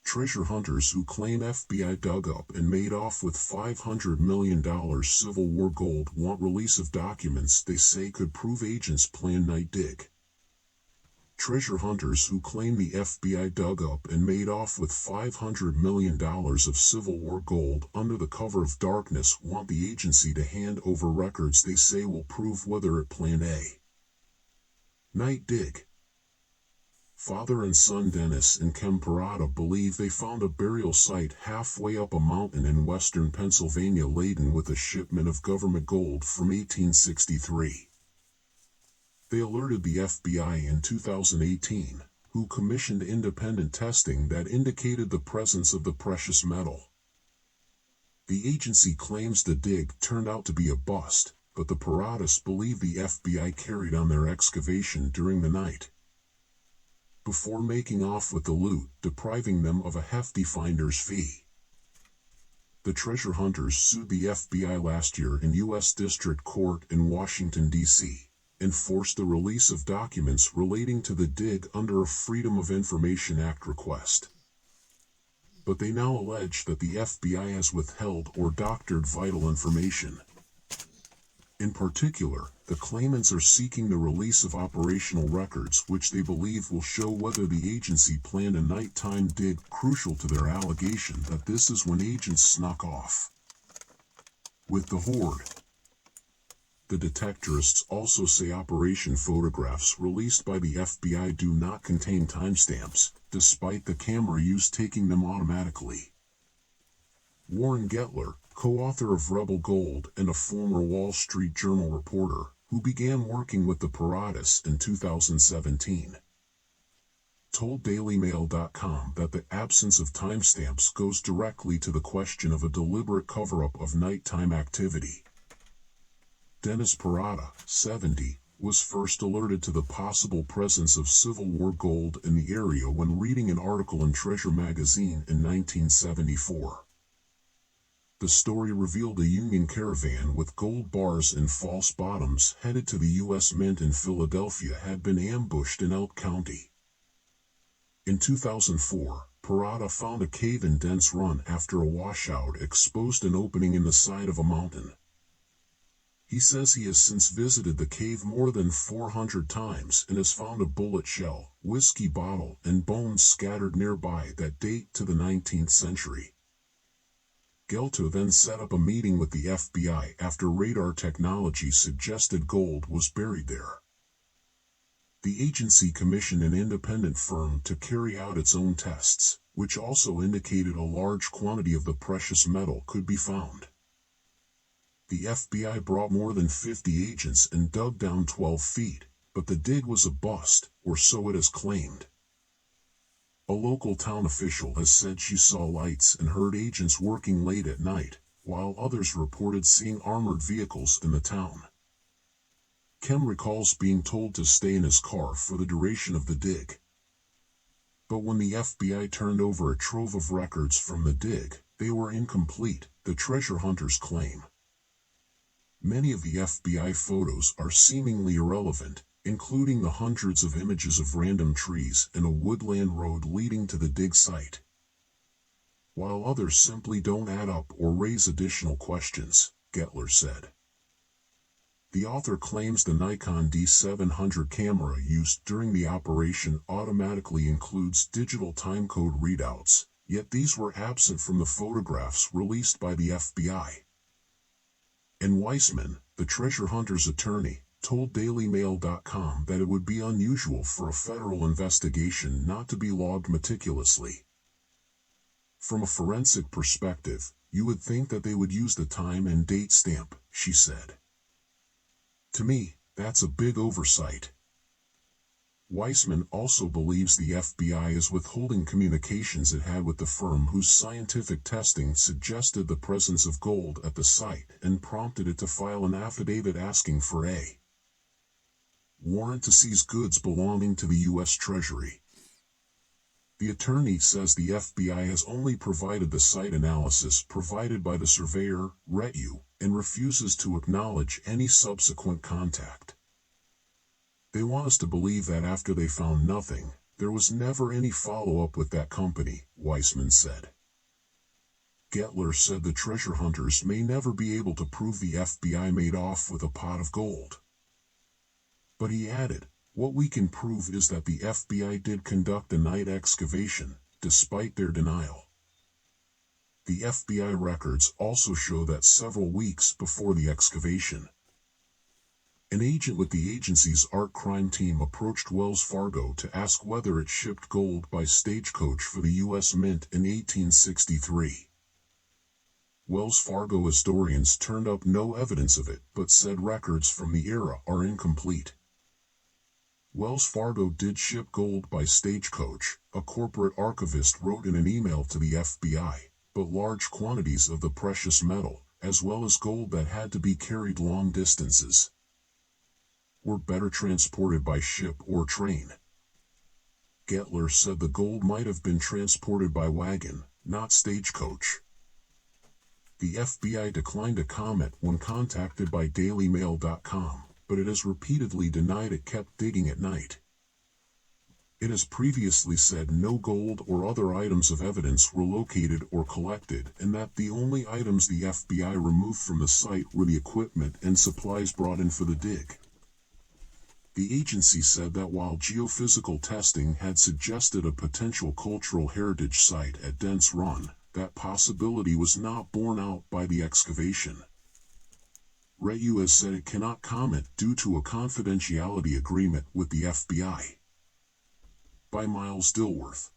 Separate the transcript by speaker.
Speaker 1: treasure hunters who claim FBI dug up and made off with $500 million Civil War gold want release of documents they say could prove agents planned night dig. Treasure hunters who claim the FBI dug up and made off with $500 million of Civil War gold under the cover of darkness want the agency to hand over records they say will prove whether it planned a night dig. Father and son Dennis and Kem Parada believe they found a burial site halfway up a mountain in western Pennsylvania laden with a shipment of government gold from 1863. They alerted the FBI in 2018, who commissioned independent testing that indicated the presence of the precious metal. The agency claims the dig turned out to be a bust, but the Paradas believe the FBI carried on their excavation during the night, before making off with the loot, depriving them of a hefty finder's fee. The treasure hunters sued the FBI last year in U.S. District Court in Washington, D.C., and forced the release of documents relating to the dig under a Freedom of Information Act request. But they now allege that the FBI has withheld or doctored vital information. In particular, the claimants are seeking the release of operational records which they believe will show whether the agency planned a nighttime dig, crucial to their allegation that this is when agents snuck off with the hoard. The detectorists also say operation photographs released by the FBI do not contain timestamps, despite the camera use taking them automatically. Warren Gettler, co-author of Rebel Gold and a former Wall Street Journal reporter, who began working with the Paradas in 2017, told DailyMail.com that the absence of timestamps goes directly to the question of a deliberate cover-up of nighttime activity. Dennis Parada, 70, was first alerted to the possible presence of Civil War gold in the area when reading an article in Treasure magazine in 1974. The story revealed a Union caravan with gold bars and false bottoms headed to the U.S. Mint in Philadelphia had been ambushed in Elk County. In 2004, Parada found a cave in Dents Run after a washout exposed an opening in the side of a mountain. He says he has since visited the cave more than 400 times and has found a bullet shell, whiskey bottle, and bones scattered nearby that date to the 19th century. Gelto then set up a meeting with the FBI after radar technology suggested gold was buried there. The agency commissioned an independent firm to carry out its own tests, which also indicated a large quantity of the precious metal could be found. The FBI brought more than 50 agents and dug down 12 feet, but the dig was a bust, or so it is claimed. A local town official has said she saw lights and heard agents working late at night, while others reported seeing armored vehicles in the town. Kem recalls being told to stay in his car for the duration of the dig. But when the FBI turned over a trove of records from the dig, they were incomplete, the treasure hunters claim. Many of the FBI photos are seemingly irrelevant, including the hundreds of images of random trees and a woodland road leading to the dig site, while others simply don't add up or raise additional questions, Gettler said. The author claims the Nikon D700 camera used during the operation automatically includes digital timecode readouts, yet these were absent from the photographs released by the FBI. And Weissman, the treasure hunter's attorney, told DailyMail.com that it would be unusual for a federal investigation not to be logged meticulously. From a forensic perspective, you would think that they would use the time and date stamp, she said. To me, that's a big oversight. Weissman also believes the FBI is withholding communications it had with the firm whose scientific testing suggested the presence of gold at the site and prompted it to file an affidavit asking for a warrant to seize goods belonging to the U.S. Treasury. The attorney says the FBI has only provided the site analysis provided by the surveyor, Retu, and refuses to acknowledge any subsequent contact. They want us to believe that after they found nothing, There was never any follow-up with that company, Weissman said. Gettler said the treasure hunters may never be able to prove the FBI made off with a pot of gold. But he added, "What we can prove is that the FBI did conduct a night excavation, despite their denial." The FBI records also show that several weeks before the excavation, an agent with the agency's art crime team approached Wells Fargo to ask whether it shipped gold by stagecoach for the U.S. Mint in 1863. Wells Fargo historians turned up no evidence of it, but said records from the era are incomplete. Wells Fargo did ship gold by stagecoach, a corporate archivist wrote in an email to the FBI, but large quantities of the precious metal, as well as gold that had to be carried long distances, were better transported by ship or train. Gettler said the gold might have been transported by wagon, not stagecoach. The FBI declined to comment when contacted by DailyMail.com, but it has repeatedly denied it kept digging at night. It has previously said no gold or other items of evidence were located or collected, and that the only items the FBI removed from the site were the equipment and supplies brought in for the dig. The agency said that while geophysical testing had suggested a potential cultural heritage site at Dents Run, that possibility was not borne out by the excavation. REU has said it cannot comment due to a confidentiality agreement with the FBI. By Miles Dilworth.